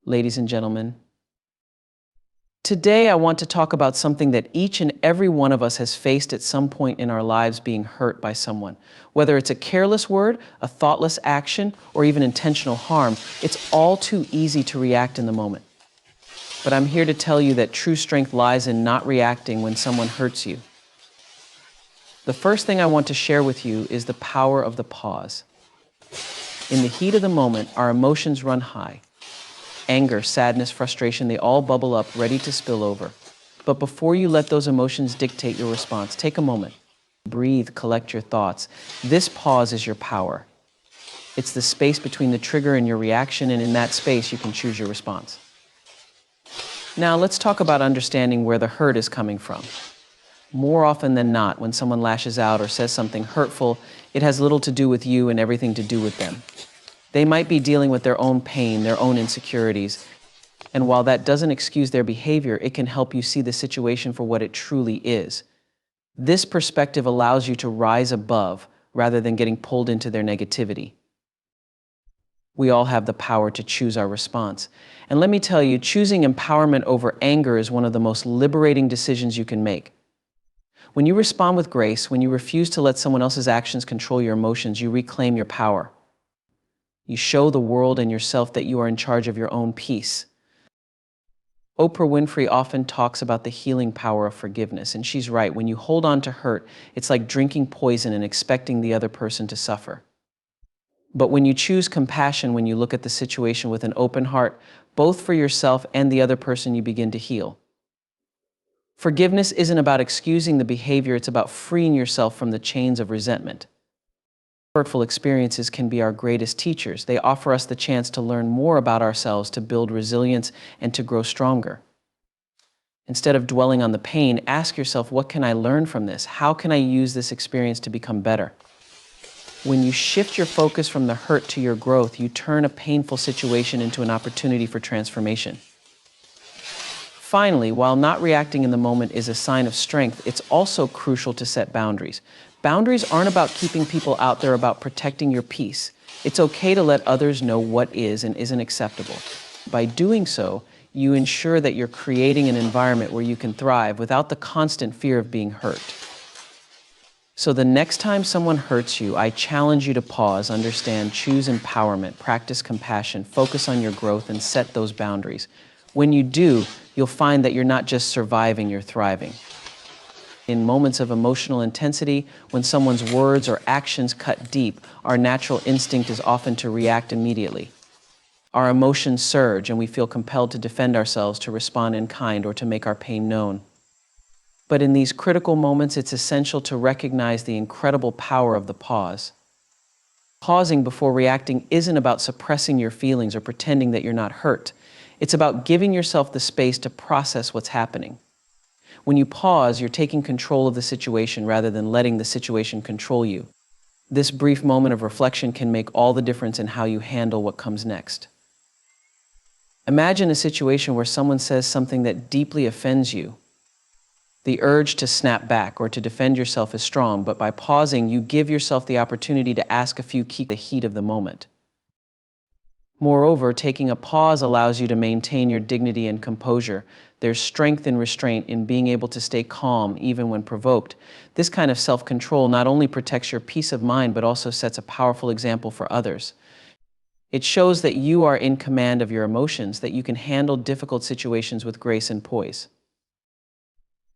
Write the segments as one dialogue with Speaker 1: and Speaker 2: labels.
Speaker 1: ladies and gentlemen. Today, I want to talk about something that each and every one of us has faced at some point in our lives: being hurt by someone. Whether it's a careless word, a thoughtless action, or even intentional harm, it's all too easy to react in the moment. But I'm here to tell you that true strength lies in not reacting when someone hurts you. The first thing I want to share with you is the power of the pause. In the heat of the moment, our emotions run high. Anger, sadness, frustration, they all bubble up, ready to spill over. But before you let those emotions dictate your response, take a moment. Breathe, collect your thoughts. This pause is your power. It's the space between the trigger and your reaction, and in that space, you can choose your response. Now, let's talk about understanding where the hurt is coming from. More often than not, when someone lashes out or says something hurtful, it has little to do with you and everything to do with them. They might be dealing with their own pain, their own insecurities. And while that doesn't excuse their behavior, it can help you see the situation for what it truly is. This perspective allows you to rise above rather than getting pulled into their negativity. We all have the power to choose our response. And let me tell you, choosing empowerment over anger is one of the most liberating decisions you can make. When you respond with grace, when you refuse to let someone else's actions control your emotions, you reclaim your power. You show the world and yourself that you are in charge of your own peace. Oprah Winfrey often talks about the healing power of forgiveness, and she's right. When you hold on to hurt, it's like drinking poison and expecting the other person to suffer. But when you choose compassion, when you look at the situation with an open heart, both for yourself and the other person, you begin to heal. Forgiveness isn't about excusing the behavior, it's about freeing yourself from the chains of resentment. Hurtful experiences can be our greatest teachers. They offer us the chance to learn more about ourselves, to build resilience, and to grow stronger. Instead of dwelling on the pain, ask yourself, what can I learn from this? How can I use this experience to become better? When you shift your focus from the hurt to your growth, you turn a painful situation into an opportunity for transformation. Finally, while not reacting in the moment is a sign of strength, it's also crucial to set boundaries. Boundaries aren't about keeping people out, they're about protecting your peace. It's okay to let others know what is and isn't acceptable. By doing so, you ensure that you're creating an environment where you can thrive without the constant fear of being hurt. So the next time someone hurts you, I challenge you to pause, understand, choose empowerment, practice compassion, focus on your growth, and set those boundaries. When you do, you'll find that you're not just surviving, you're thriving. In moments of emotional intensity, when someone's words or actions cut deep, our natural instinct is often to react immediately. Our emotions surge and we feel compelled to defend ourselves, to respond in kind, or to make our pain known. But in these critical moments, it's essential to recognize the incredible power of the pause. Pausing before reacting isn't about suppressing your feelings or pretending that you're not hurt. It's about giving yourself the space to process what's happening. When you pause, you're taking control of the situation rather than letting the situation control you. This brief moment of reflection can make all the difference in how you handle what comes next. Imagine a situation where someone says something that deeply offends you. The urge to snap back or to defend yourself is strong, but by pausing, you give yourself the opportunity to ask a few key questions in the heat of the moment. Moreover, taking a pause allows you to maintain your dignity and composure. There's strength and restraint in being able to stay calm even when provoked. This kind of self-control not only protects your peace of mind, but also sets a powerful example for others. It shows that you are in command of your emotions, that you can handle difficult situations with grace and poise.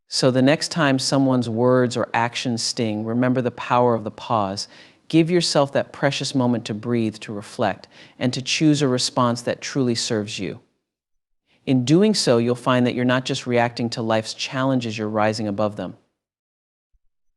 Speaker 1: So the next time someone's words or actions sting, remember the power of the pause. Give yourself that precious moment to breathe, to reflect, and to choose a response that truly serves you. In doing so, you'll find that you're not just reacting to life's challenges, you're rising above them.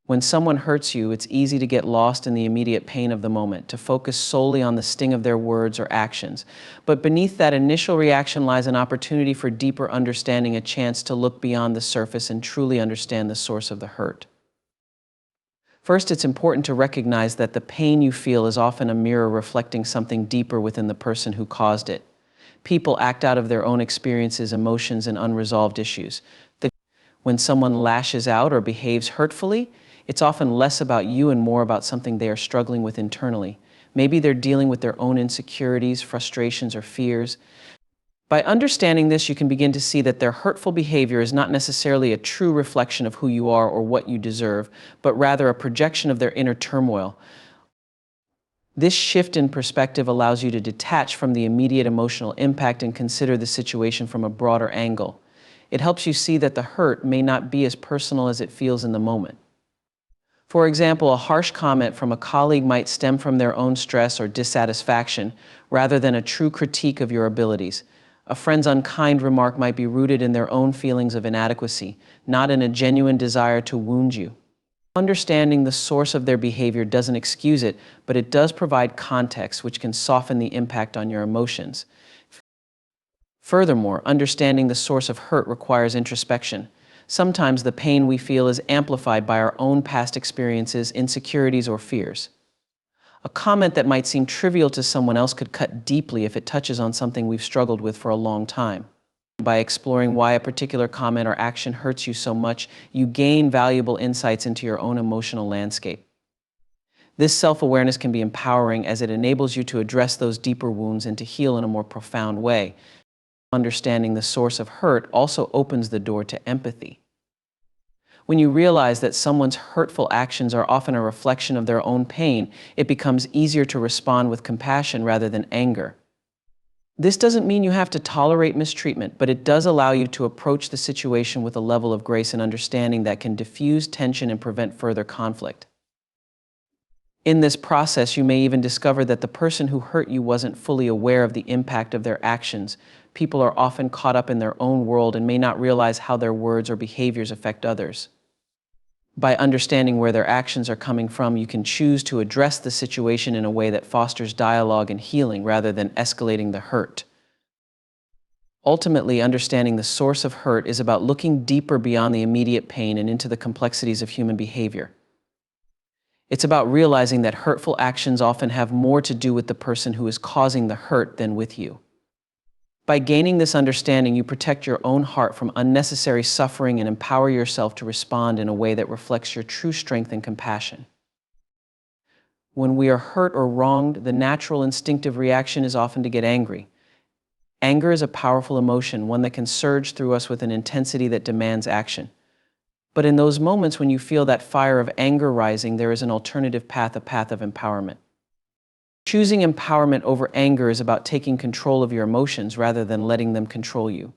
Speaker 1: When someone hurts you, it's easy to get lost in the immediate pain of the moment, to focus solely on the sting of their words or actions. But beneath that initial reaction lies an opportunity for deeper understanding, a chance to look beyond the surface and truly understand the source of the hurt. First, it's important to recognize that the pain you feel is often a mirror reflecting something deeper within the person who caused it. People act out of their own experiences, emotions, and unresolved issues. When someone lashes out or behaves hurtfully, it's often less about you and more about something they are struggling with internally. Maybe they're dealing with their own insecurities, frustrations, or fears. By understanding this, you can begin to see that their hurtful behavior is not necessarily a true reflection of who you are or what you deserve, but rather a projection of their inner turmoil. This shift in perspective allows you to detach from the immediate emotional impact and consider the situation from a broader angle. It helps you see that the hurt may not be as personal as it feels in the moment. For example, a harsh comment from a colleague might stem from their own stress or dissatisfaction rather than a true critique of your abilities. A friend's unkind remark might be rooted in their own feelings of inadequacy, not in a genuine desire to wound you. Understanding the source of their behavior doesn't excuse it, but it does provide context which can soften the impact on your emotions. Furthermore, understanding the source of hurt requires introspection. Sometimes the pain we feel is amplified by our own past experiences, insecurities, or fears. A comment that might seem trivial to someone else could cut deeply if it touches on something we've struggled with for a long time. By exploring why a particular comment or action hurts you so much, you gain valuable insights into your own emotional landscape. This self-awareness can be empowering as it enables you to address those deeper wounds and to heal in a more profound way. Understanding the source of hurt also opens the door to empathy. When you realize that someone's hurtful actions are often a reflection of their own pain, it becomes easier to respond with compassion rather than anger. This doesn't mean you have to tolerate mistreatment, but it does allow you to approach the situation with a level of grace and understanding that can diffuse tension and prevent further conflict. In this process, you may even discover that the person who hurt you wasn't fully aware of the impact of their actions. People are often caught up in their own world and may not realize how their words or behaviors affect others. By understanding where their actions are coming from, you can choose to address the situation in a way that fosters dialogue and healing rather than escalating the hurt. Ultimately, understanding the source of hurt is about looking deeper beyond the immediate pain and into the complexities of human behavior. It's about realizing that hurtful actions often have more to do with the person who is causing the hurt than with you. By gaining this understanding, you protect your own heart from unnecessary suffering and empower yourself to respond in a way that reflects your true strength and compassion. When we are hurt or wronged, the natural instinctive reaction is often to get angry. Anger is a powerful emotion, one that can surge through us with an intensity that demands action. But in those moments when you feel that fire of anger rising, there is an alternative path, a path of empowerment. Choosing empowerment over anger is about taking control of your emotions rather than letting them control you.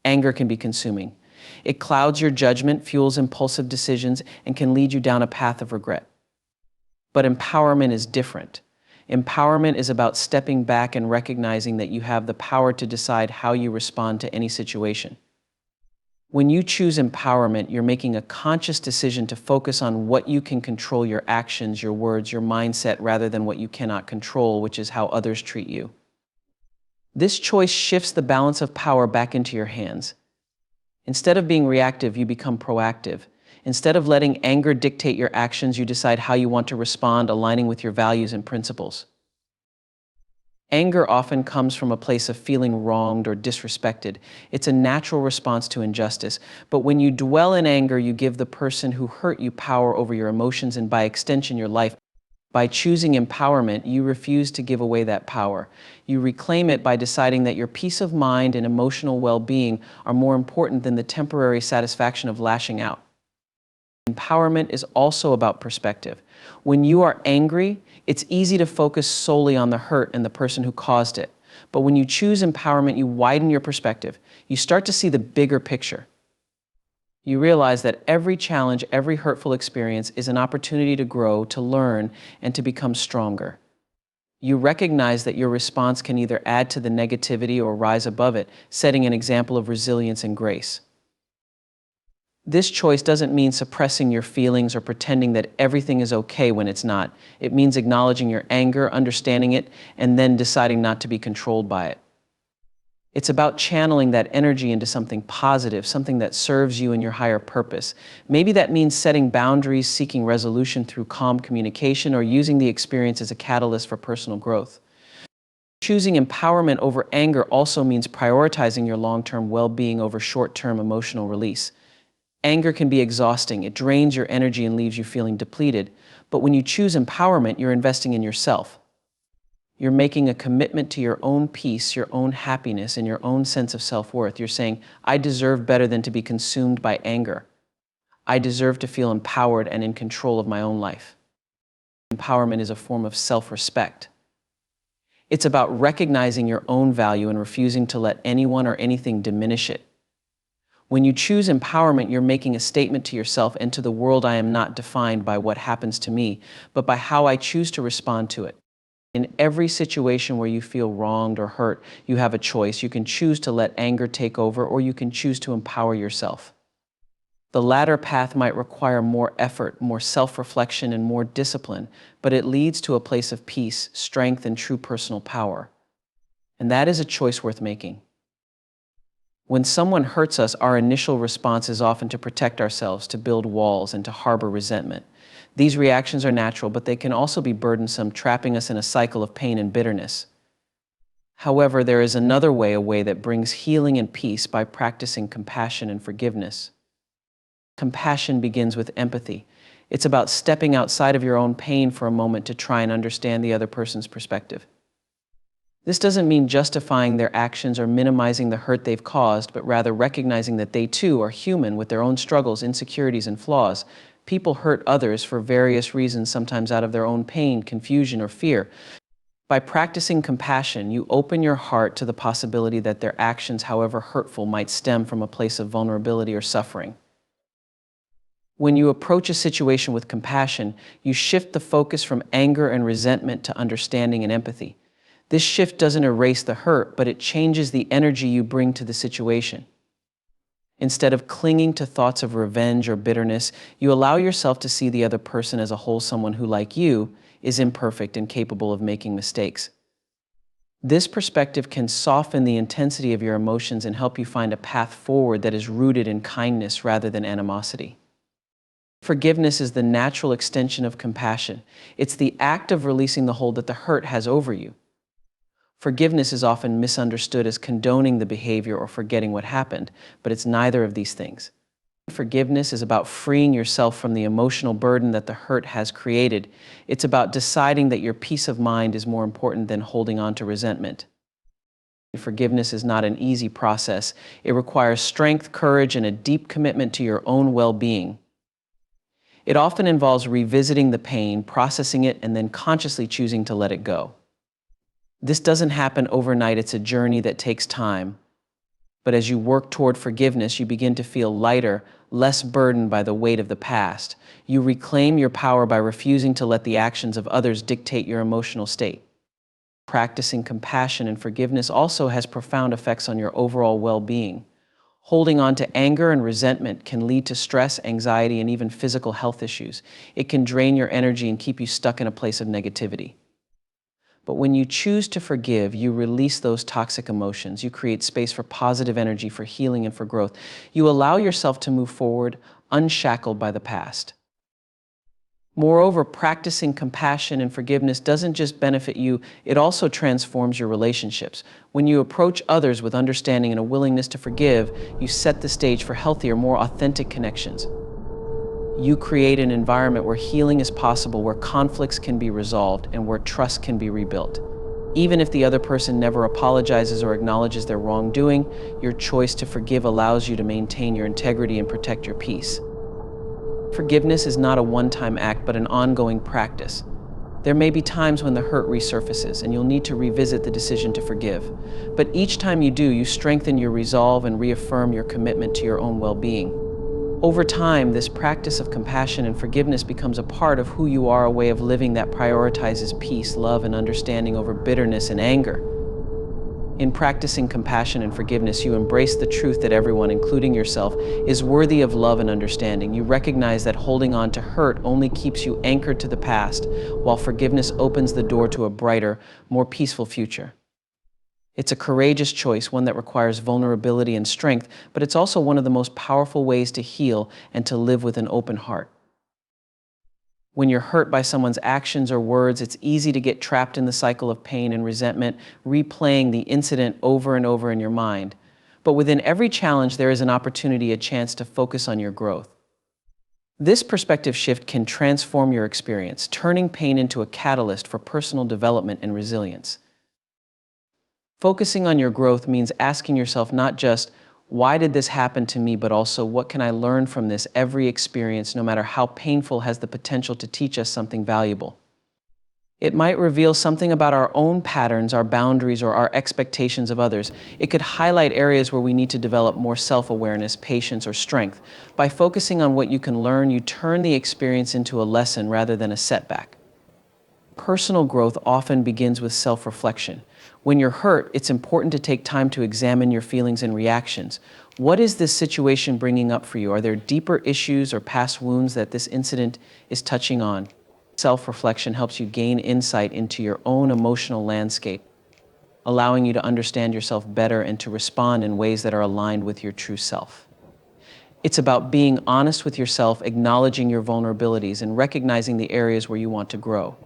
Speaker 1: Anger can be consuming. It clouds your judgment, fuels impulsive decisions, and can lead you down a path of regret. But empowerment is different. Empowerment is about stepping back and recognizing that you have the power to decide how you respond to any situation. When you choose empowerment, you're making a conscious decision to focus on what you can control, your actions, your words, your mindset, rather than what you cannot control, which is how others treat you. This choice shifts the balance of power back into your hands. Instead of being reactive, you become proactive. Instead of letting anger dictate your actions, you decide how you want to respond, aligning with your values and principles. Anger often comes from a place of feeling wronged or disrespected. It's a natural response to injustice. But when you dwell in anger, you give the person who hurt you power over your emotions and, by extension, your life. By choosing empowerment, you refuse to give away that power. You reclaim it by deciding that your peace of mind and emotional well-being are more important than the temporary satisfaction of lashing out. Empowerment is also about perspective. When you are angry, it's easy to focus solely on the hurt and the person who caused it. But when you choose empowerment, you widen your perspective. You start to see the bigger picture. You realize that every challenge, every hurtful experience is an opportunity to grow, to learn, and to become stronger. You recognize that your response can either add to the negativity or rise above it, setting an example of resilience and grace. This choice doesn't mean suppressing your feelings or pretending that everything is okay when it's not. It means acknowledging your anger, understanding it, and then deciding not to be controlled by it. It's about channeling that energy into something positive, something that serves you and your higher purpose. Maybe that means setting boundaries, seeking resolution through calm communication, or using the experience as a catalyst for personal growth. Choosing empowerment over anger also means prioritizing your long-term well-being over short-term emotional release. Anger can be exhausting. It drains your energy and leaves you feeling depleted. But when you choose empowerment, you're investing in yourself. You're making a commitment to your own peace, your own happiness, and your own sense of self-worth. You're saying, I deserve better than to be consumed by anger. I deserve to feel empowered and in control of my own life. Empowerment is a form of self-respect. It's about recognizing your own value and refusing to let anyone or anything diminish it. When you choose empowerment, you're making a statement to yourself and to the world: I am not defined by what happens to me, but by how I choose to respond to it. In every situation where you feel wronged or hurt, you have a choice. You can choose to let anger take over, or you can choose to empower yourself. The latter path might require more effort, more self-reflection, and more discipline, but it leads to a place of peace, strength, and true personal power. And that is a choice worth making. When someone hurts us, our initial response is often to protect ourselves, to build walls, and to harbor resentment. These reactions are natural, but they can also be burdensome, trapping us in a cycle of pain and bitterness. However, there is another way, a way that brings healing and peace by practicing compassion and forgiveness. Compassion begins with empathy. It's about stepping outside of your own pain for a moment to try and understand the other person's perspective. This doesn't mean justifying their actions or minimizing the hurt they've caused, but rather recognizing that they too are human with their own struggles, insecurities, and flaws. People hurt others for various reasons, sometimes out of their own pain, confusion, or fear. By practicing compassion, you open your heart to the possibility that their actions, however hurtful, might stem from a place of vulnerability or suffering. When you approach a situation with compassion, you shift the focus from anger and resentment to understanding and empathy. This shift doesn't erase the hurt, but it changes the energy you bring to the situation. Instead of clinging to thoughts of revenge or bitterness, you allow yourself to see the other person as a whole, someone who, like you, is imperfect and capable of making mistakes. This perspective can soften the intensity of your emotions and help you find a path forward that is rooted in kindness rather than animosity. Forgiveness is the natural extension of compassion. It's the act of releasing the hold that the hurt has over you. Forgiveness is often misunderstood as condoning the behavior or forgetting what happened, but it's neither of these things. Forgiveness is about freeing yourself from the emotional burden that the hurt has created. It's about deciding that your peace of mind is more important than holding on to resentment. Forgiveness is not an easy process. It requires strength, courage, and a deep commitment to your own well-being. It often involves revisiting the pain, processing it, and then consciously choosing to let it go. This doesn't happen overnight. It's a journey that takes time. But as you work toward forgiveness, you begin to feel lighter, less burdened by the weight of the past. You reclaim your power by refusing to let the actions of others dictate your emotional state. Practicing compassion and forgiveness also has profound effects on your overall well-being. Holding on to anger and resentment can lead to stress, anxiety, and even physical health issues. It can drain your energy and keep you stuck in a place of negativity. But when you choose to forgive, you release those toxic emotions. You create space for positive energy, for healing, and for growth. You allow yourself to move forward, unshackled by the past. Moreover, practicing compassion and forgiveness doesn't just benefit you, it also transforms your relationships. When you approach others with understanding and a willingness to forgive, you set the stage for healthier, more authentic connections. You create an environment where healing is possible, where conflicts can be resolved, and where trust can be rebuilt. Even if the other person never apologizes or acknowledges their wrongdoing, your choice to forgive allows you to maintain your integrity and protect your peace. Forgiveness is not a one-time act, but an ongoing practice. There may be times when the hurt resurfaces, and you'll need to revisit the decision to forgive. But each time you do, you strengthen your resolve and reaffirm your commitment to your own well-being. Over time, this practice of compassion and forgiveness becomes a part of who you are, a way of living that prioritizes peace, love, and understanding over bitterness and anger. In practicing compassion and forgiveness, you embrace the truth that everyone, including yourself, is worthy of love and understanding. You recognize that holding on to hurt only keeps you anchored to the past, while forgiveness opens the door to a brighter, more peaceful future. It's a courageous choice, one that requires vulnerability and strength, but it's also one of the most powerful ways to heal and to live with an open heart. When you're hurt by someone's actions or words, it's easy to get trapped in the cycle of pain and resentment, replaying the incident over and over in your mind. But within every challenge, there is an opportunity, a chance to focus on your growth. This perspective shift can transform your experience, turning pain into a catalyst for personal development and resilience. Focusing on your growth means asking yourself not just, why did this happen to me, but also, what can I learn from this? Every experience, no matter how painful, has the potential to teach us something valuable. It might reveal something about our own patterns, our boundaries, or our expectations of others. It could highlight areas where we need to develop more self-awareness, patience, or strength. By focusing on what you can learn, you turn the experience into a lesson rather than a setback. Personal growth often begins with self-reflection. When you're hurt, it's important to take time to examine your feelings and reactions. What is this situation bringing up for you? Are there deeper issues or past wounds that this incident is touching on? Self-reflection helps you gain insight into your own emotional landscape, allowing you to understand yourself better and to respond in ways that are aligned with your true self. It's about being honest with yourself, acknowledging your vulnerabilities, and recognizing the areas where you want to grow.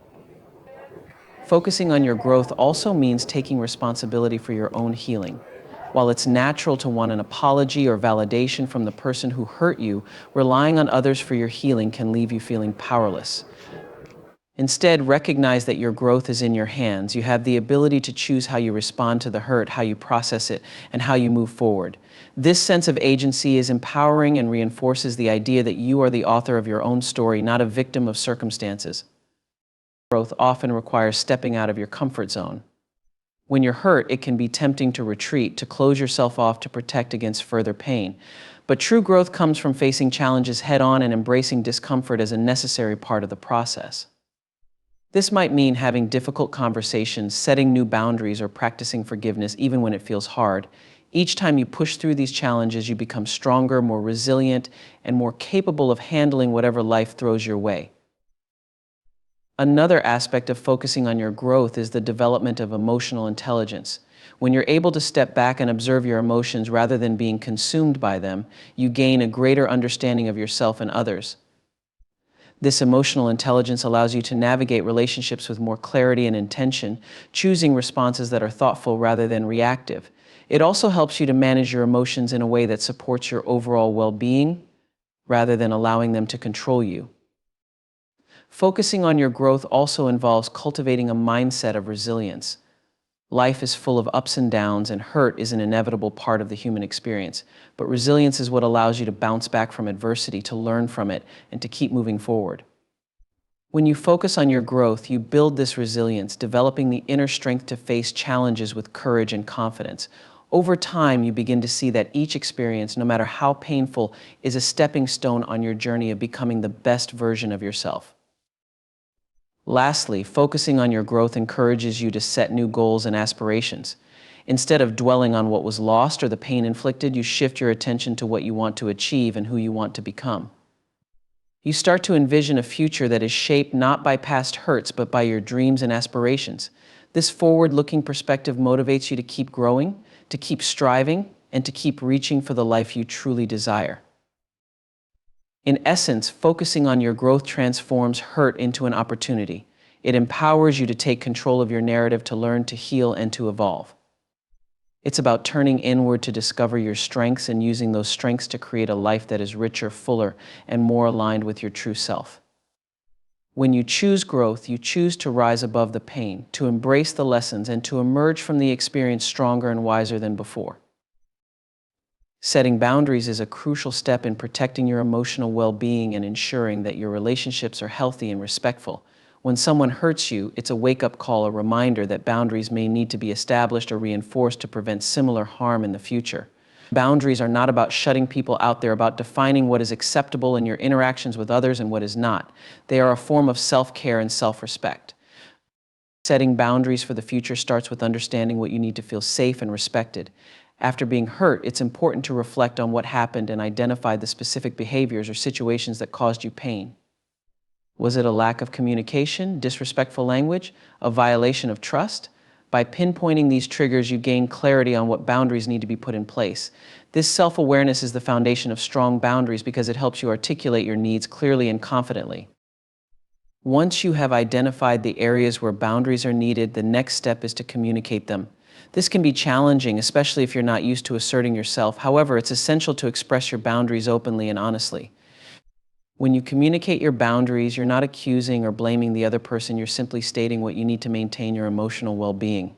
Speaker 1: Focusing on your growth also means taking responsibility for your own healing. While it's natural to want an apology or validation from the person who hurt you, relying on others for your healing can leave you feeling powerless. Instead, recognize that your growth is in your hands. You have the ability to choose how you respond to the hurt, how you process it, and how you move forward. This sense of agency is empowering and reinforces the idea that you are the author of your own story, not a victim of circumstances. Growth often requires stepping out of your comfort zone. When you're hurt, it can be tempting to retreat, to close yourself off, to protect against further pain. But true growth comes from facing challenges head-on and embracing discomfort as a necessary part of the process. This might mean having difficult conversations, setting new boundaries, or practicing forgiveness even when it feels hard. Each time you push through these challenges, you become stronger, more resilient, and more capable of handling whatever life throws your way. Another aspect of focusing on your growth is the development of emotional intelligence. When you're able to step back and observe your emotions rather than being consumed by them, you gain a greater understanding of yourself and others. This emotional intelligence allows you to navigate relationships with more clarity and intention, choosing responses that are thoughtful rather than reactive. It also helps you to manage your emotions in a way that supports your overall well-being rather than allowing them to control you. Focusing on your growth also involves cultivating a mindset of resilience. Life is full of ups and downs, and hurt is an inevitable part of the human experience. But resilience is what allows you to bounce back from adversity, to learn from it, and to keep moving forward. When you focus on your growth, you build this resilience, developing the inner strength to face challenges with courage and confidence. Over time, you begin to see that each experience, no matter how painful, is a stepping stone on your journey of becoming the best version of yourself. Lastly, focusing on your growth encourages you to set new goals and aspirations. Instead of dwelling on what was lost or the pain inflicted, you shift your attention to what you want to achieve and who you want to become. You start to envision a future that is shaped not by past hurts, but by your dreams and aspirations. This forward-looking perspective motivates you to keep growing, to keep striving, and to keep reaching for the life you truly desire. In essence, focusing on your growth transforms hurt into an opportunity. It empowers you to take control of your narrative, to learn, to heal, and to evolve. It's about turning inward to discover your strengths and using those strengths to create a life that is richer, fuller, and more aligned with your true self. When you choose growth, you choose to rise above the pain, to embrace the lessons, and to emerge from the experience stronger and wiser than before. Setting boundaries is a crucial step in protecting your emotional well-being and ensuring that your relationships are healthy and respectful. When someone hurts you, it's a wake-up call, a reminder that boundaries may need to be established or reinforced to prevent similar harm in the future. Boundaries are not about shutting people out, they're about defining what is acceptable in your interactions with others and what is not. They are a form of self-care and self-respect. Setting boundaries for the future starts with understanding what you need to feel safe and respected. After being hurt, it's important to reflect on what happened and identify the specific behaviors or situations that caused you pain. Was it a lack of communication, disrespectful language, a violation of trust? By pinpointing these triggers, you gain clarity on what boundaries need to be put in place. This self-awareness is the foundation of strong boundaries because it helps you articulate your needs clearly and confidently. Once you have identified the areas where boundaries are needed, the next step is to communicate them. This can be challenging, especially if you're not used to asserting yourself. However, it's essential to express your boundaries openly and honestly. When you communicate your boundaries, you're not accusing or blaming the other person, you're simply stating what you need to maintain your emotional well-being.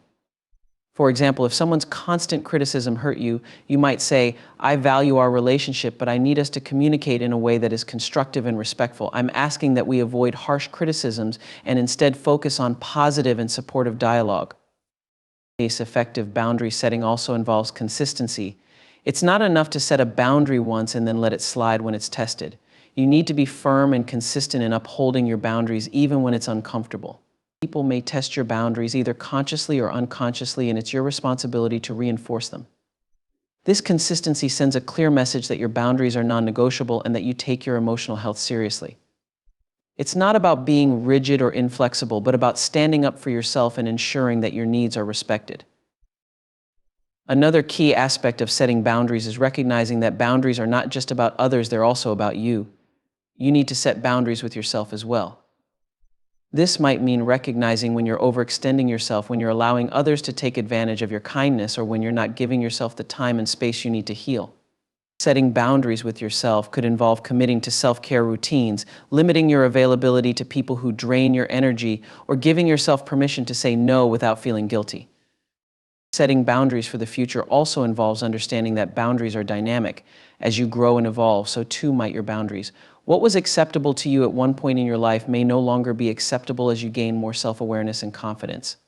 Speaker 1: For example, if someone's constant criticism hurt you, you might say, I value our relationship, but I need us to communicate in a way that is constructive and respectful. I'm asking that we avoid harsh criticisms and instead focus on positive and supportive dialogue. Effective boundary setting also involves consistency. It's not enough to set a boundary once and then let it slide when it's tested. You need to be firm and consistent in upholding your boundaries even when it's uncomfortable. People may test your boundaries either consciously or unconsciously, and it's your responsibility to reinforce them. This consistency sends a clear message that your boundaries are non-negotiable and that you take your emotional health seriously. It's not about being rigid or inflexible, but about standing up for yourself and ensuring that your needs are respected. Another key aspect of setting boundaries is recognizing that boundaries are not just about others, they're also about you. You need to set boundaries with yourself as well. This might mean recognizing when you're overextending yourself, when you're allowing others to take advantage of your kindness, or when you're not giving yourself the time and space you need to heal. Setting boundaries with yourself could involve committing to self-care routines, limiting your availability to people who drain your energy, or giving yourself permission to say no without feeling guilty. Setting boundaries for the future also involves understanding that boundaries are dynamic. As you grow and evolve, so too might your boundaries. What was acceptable to you at one point in your life may no longer be acceptable as you gain more self-awareness and confidence.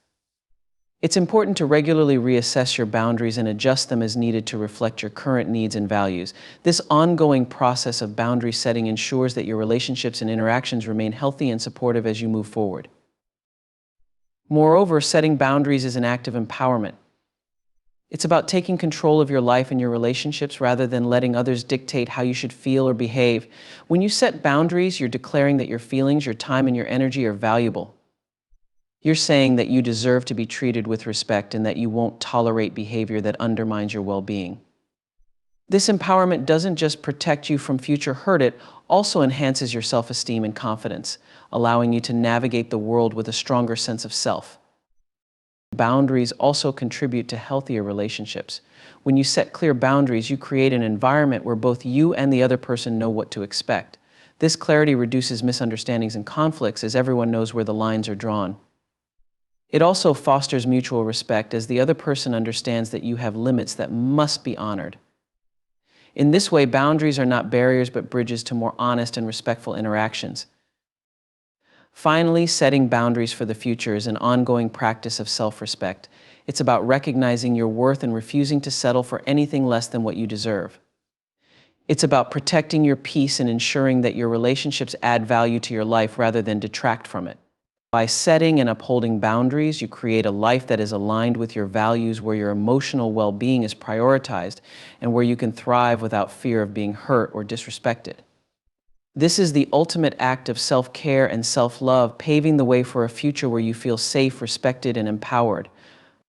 Speaker 1: It's important to regularly reassess your boundaries and adjust them as needed to reflect your current needs and values. This ongoing process of boundary setting ensures that your relationships and interactions remain healthy and supportive as you move forward. Moreover, setting boundaries is an act of empowerment. It's about taking control of your life and your relationships rather than letting others dictate how you should feel or behave. When you set boundaries, you're declaring that your feelings, your time, and your energy are valuable. You're saying that you deserve to be treated with respect and that you won't tolerate behavior that undermines your well-being. This empowerment doesn't just protect you from future hurt, it also enhances your self-esteem and confidence, allowing you to navigate the world with a stronger sense of self. Boundaries also contribute to healthier relationships. When you set clear boundaries, you create an environment where both you and the other person know what to expect. This clarity reduces misunderstandings and conflicts as everyone knows where the lines are drawn. It also fosters mutual respect as the other person understands that you have limits that must be honored. In this way, boundaries are not barriers but bridges to more honest and respectful interactions. Finally, setting boundaries for the future is an ongoing practice of self-respect. It's about recognizing your worth and refusing to settle for anything less than what you deserve. It's about protecting your peace and ensuring that your relationships add value to your life rather than detract from it. By setting and upholding boundaries, you create a life that is aligned with your values, where your emotional well-being is prioritized, and where you can thrive without fear of being hurt or disrespected. This is the ultimate act of self-care and self-love, paving the way for a future where you feel safe, respected, and empowered.